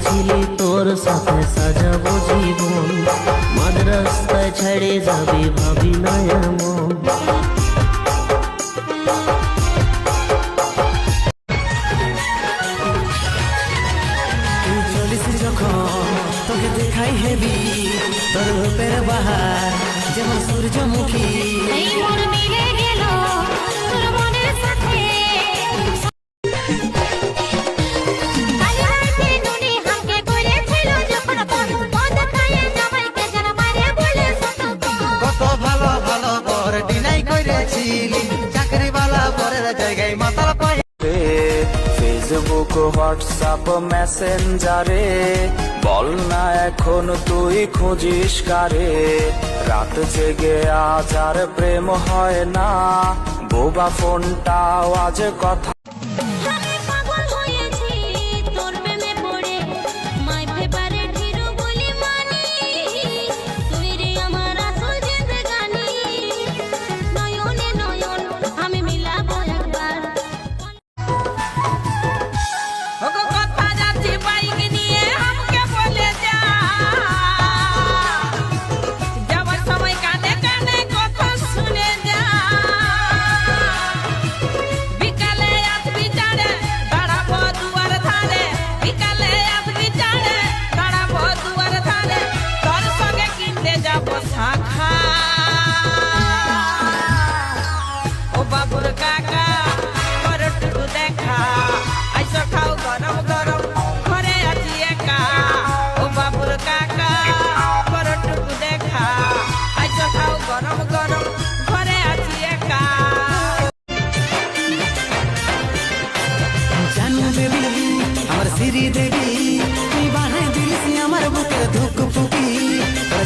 ভেবেছিলি তোর সাথে সাজাবো জীবন, মাঝ রাস্তায় ছেড়ে যাবি ভাবি না এমন। তুই চলিস যখন তোকে দেখাই হেবি, তোর রূপের বাহার যেমন সূর্যমুখী। কত ভালো ভালো বর ডিনাই করেছিলি, চাকরিওয়ালা বরের জায়গায় মাতাল পায়। ফেসবুক হোয়াটসঅ্যাপ মেসেঞ্জারে বল না এখন তুই খুঁজিস কারে, রাত জেগে আজ আর প্রেম হয় না, বোবা ফোনটাও আজ কথা।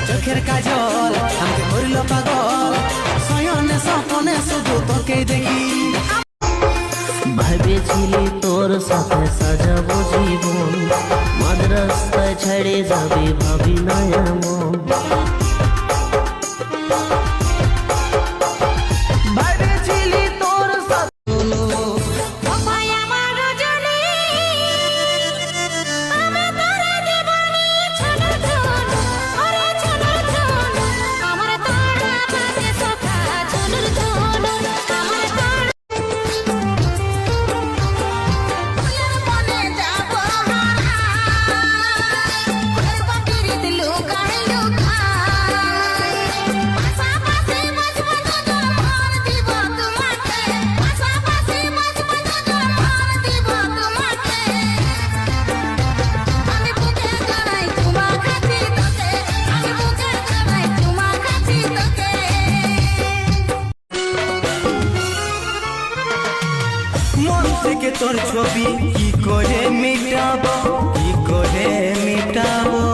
চোখের কাজল আমাকে করল পাগল, শয়নে স্বপনে শুধু তোকে দেখি। ভেবেছিলি তোর সাথে সাজাবো জীবন, মাঝ রাস্তায় ছেড়ে যাবি ভাবি না এমন। তোর ছবি কি করে মিটাবো, কি করে মিটাবো।